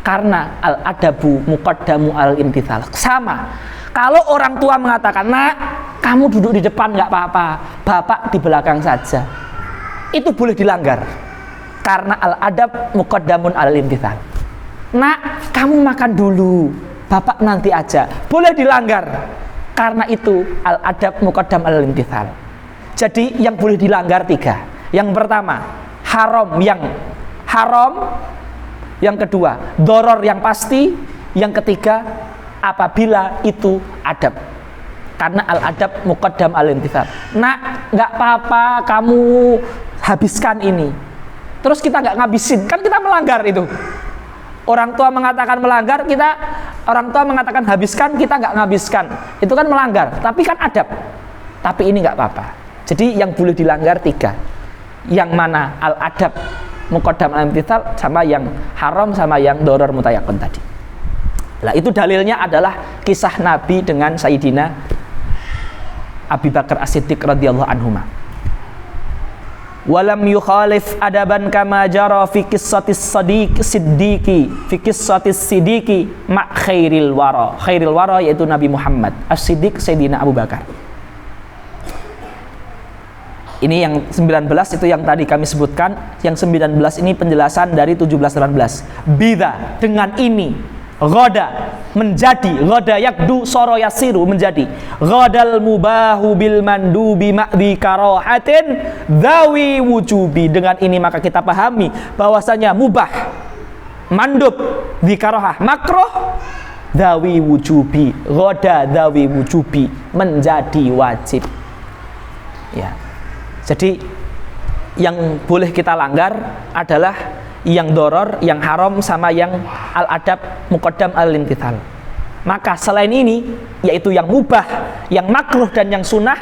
Speaker 2: Karena al-adabu muqaddamu al-imtithal. Sama. Kalau orang tua mengatakan, nak, kamu duduk di depan nggak apa-apa, bapak di belakang saja, itu boleh dilanggar. Karena al-adab muqaddamun alal imtithal. Nak, kamu makan dulu, bapak nanti aja, boleh dilanggar. Karena itu al-adab muqaddam alal imtithal. Jadi yang boleh dilanggar 3. Yang pertama, haram yang haram. Yang kedua, doror yang pasti. Yang ketiga, apabila itu adab. Karena al-adab muqaddam al-imtithal. Nak, nggak apa-apa kamu habiskan ini. Terus kita nggak ngabisin, kan kita melanggar itu. Orang tua mengatakan melanggar, orang tua mengatakan habiskan, kita nggak ngabiskan. Itu kan melanggar, tapi kan adab. Tapi ini nggak apa-apa. Jadi yang boleh dilanggar 3. Yang mana al-adab muqaddam al-imtithal, sama yang haram, sama yang doror mutayakun tadi. Nah, itu dalilnya adalah kisah Nabi dengan Sayyidina Abu Bakar As-Siddiq radhiyallahu anhuma. Walam yukhalif adaban kama jara fi qissatis siddiqi fi qissatis siddiqi ma khairil wara. Khairil wara yaitu Nabi Muhammad. As-Siddiq Sayyidina Abu Bakar. Ini yang 19 itu yang tadi kami sebutkan. Yang 19 ini penjelasan dari 17-18. Bidha, dengan ini Ghoda menjadi, Ghoda yakdu soro yasiru menjadi, Ghodal mubahu bil mandubi ma'di karohatin dhawi wujubi. Dengan ini maka kita pahami bahwasanya mubah, mandub, dikarohah, makroh, dhawi wujubi, Ghoda dhawi wujubi, menjadi wajib. Ya. Jadi yang boleh kita langgar adalah yang doror, yang haram, sama yang al-adab muqaddam al-imtithal. Maka selain ini, yaitu yang mubah, yang makruh dan yang sunnah,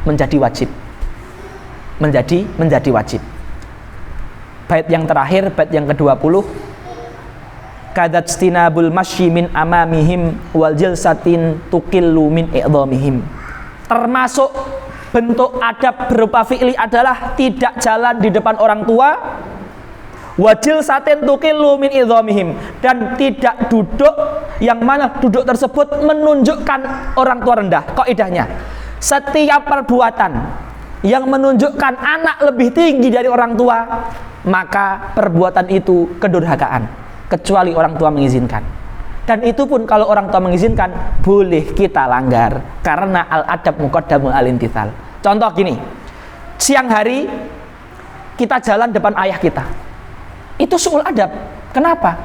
Speaker 2: menjadi wajib. Menjadi wajib. Bait yang terakhir, bait yang ke-20. Kadat stinabul masyi min amamihim wal jilsatin tuqillu min i'dhamihim. Termasuk bentuk adab berupa fi'li adalah tidak jalan di depan orang tua, wajil satin tuqillu min idhamihim, dan tidak duduk yang mana duduk tersebut menunjukkan orang tua rendah. Kaidahnya, setiap perbuatan yang menunjukkan anak lebih tinggi dari orang tua, maka perbuatan itu kedurhakaan, kecuali orang tua mengizinkan. Dan itu pun kalau orang tua mengizinkan, boleh kita langgar karena al-adab muqaddamul al-imtithal. Contoh gini, siang hari kita jalan depan ayah kita, itu su'ul adab. Kenapa?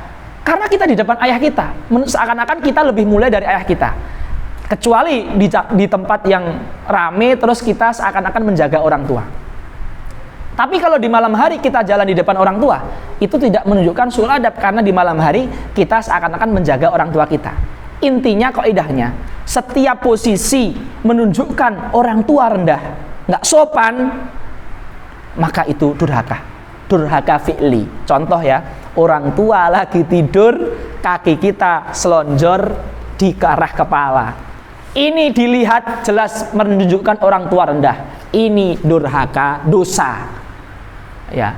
Speaker 2: Karena kita di depan ayah kita, seakan-akan kita lebih mulia dari ayah kita. Kecuali di tempat yang rame, terus kita seakan-akan menjaga orang tua. Tapi kalau di malam hari kita jalan di depan orang tua, itu tidak menunjukkan su'ul adab, karena di malam hari kita seakan-akan menjaga orang tua kita. Intinya, kaidahnya, setiap posisi menunjukkan orang tua rendah, nggak sopan, maka itu durhaka. Durhaka fi'li. Contoh ya, orang tua lagi tidur, kaki kita selonjor di arah kepala. Ini dilihat jelas menunjukkan orang tua rendah. Ini durhaka, dosa. Ya.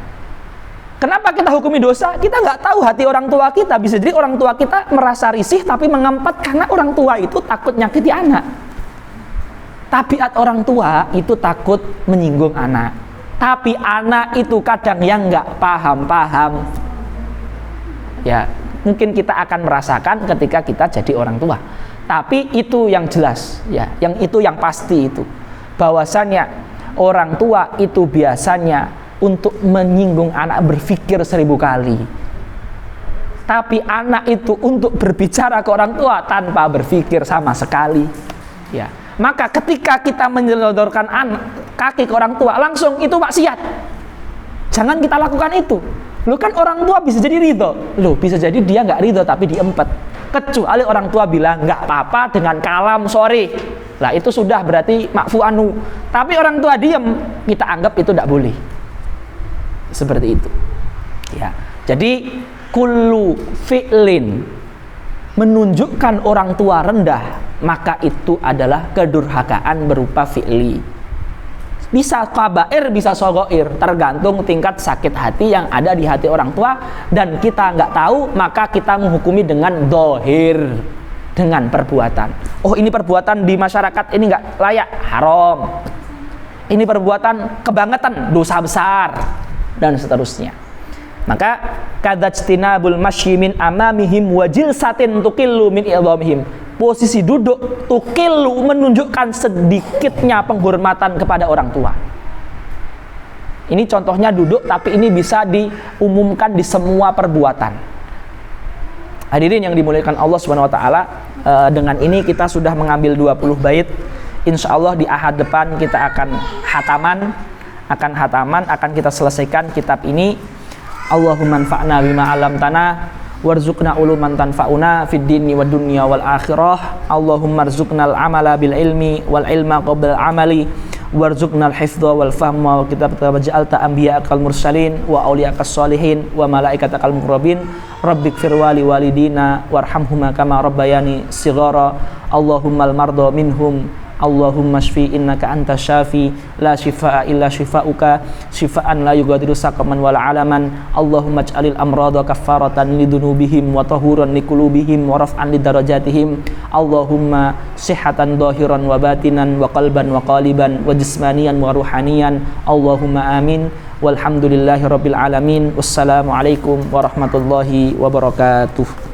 Speaker 2: Kenapa kita hukumi dosa? Kita nggak tahu hati orang tua kita. Bisa jadi orang tua kita merasa risih tapi mengempat karena orang tua itu takut nyakiti anak. Tabiat orang tua itu takut menyinggung anak. Tapi anak itu kadang yang nggak paham-paham. Ya, mungkin kita akan merasakan ketika kita jadi orang tua. Tapi itu yang jelas, ya, yang itu yang pasti itu. Bahwasanya orang tua itu biasanya untuk menyinggung anak berpikir 1000 kali. Tapi anak itu untuk berbicara ke orang tua tanpa berpikir sama sekali. Ya. Maka ketika kita menyelodorkan kaki ke orang tua, langsung itu maksiat. Jangan kita lakukan itu. Lu kan orang tua bisa jadi ridho. Lu bisa jadi dia nggak ridho tapi diempet. Kecuali orang tua bilang nggak apa-apa dengan kalam sorry. Lah itu sudah berarti makfu anu. Tapi orang tua diem, kita anggap itu tidak boleh. Seperti itu. Ya. Jadi kullu fi'lin menunjukkan orang tua rendah, maka itu adalah kedurhakaan berupa fi'li. Bisa kabair, bisa sogoir, tergantung tingkat sakit hati yang ada di hati orang tua, dan kita nggak tahu, maka kita menghukumi dengan dohir. dengan perbuatan. Oh, ini perbuatan di masyarakat ini nggak layak, haram. Ini perbuatan kebangetan, dosa besar, dan seterusnya. Maka kadzajtinabul masyi min amamihim wa jilsatin tuqillu min idhamihim. Posisi duduk tuqillu menunjukkan sedikitnya penghormatan kepada orang tua. Ini contohnya duduk, tapi ini bisa diumumkan di semua perbuatan. Hadirin yang dimuliakan Allah Subhanahu wa taala, dengan ini kita sudah mengambil 20 bait. Insyaallah di ahad depan kita akan hataman, akan kita selesaikan kitab ini. Allahumma anfa'na bima 'allamtana warzuqna uluman tanfa'una fid dini wad dunya wal akhirah. Allahumma arzuqnal amala bil ilmi wal ilma qabla amali warzuqnal hifdha wal fahma wa kitab ja'alta anbiya'akal mursalin wa awliya'akas sholihin wa malaikatakal muqrabin rabbighfir wali walidina warhamhuma kama rabbayani shighara. Allahummal marda minhum Allahumma shfi innaka anta syafi la shifaa illa shifauka shifaan la yughadiru saqaman wala alaman. Allahumma ij'alil amrada kaffaratan lidunubihim wa tahuran liqulubihim wa raf'an lidarajatihim. Allahumma sihhatan dhahiran wa batinan wa qalban wa qaliban wa jismaniyan wa ruhaniyan. Allahumma amin. Walhamdulillahi rabbil alamin. Wassalamu alaikum warahmatullahi wabarakatuh.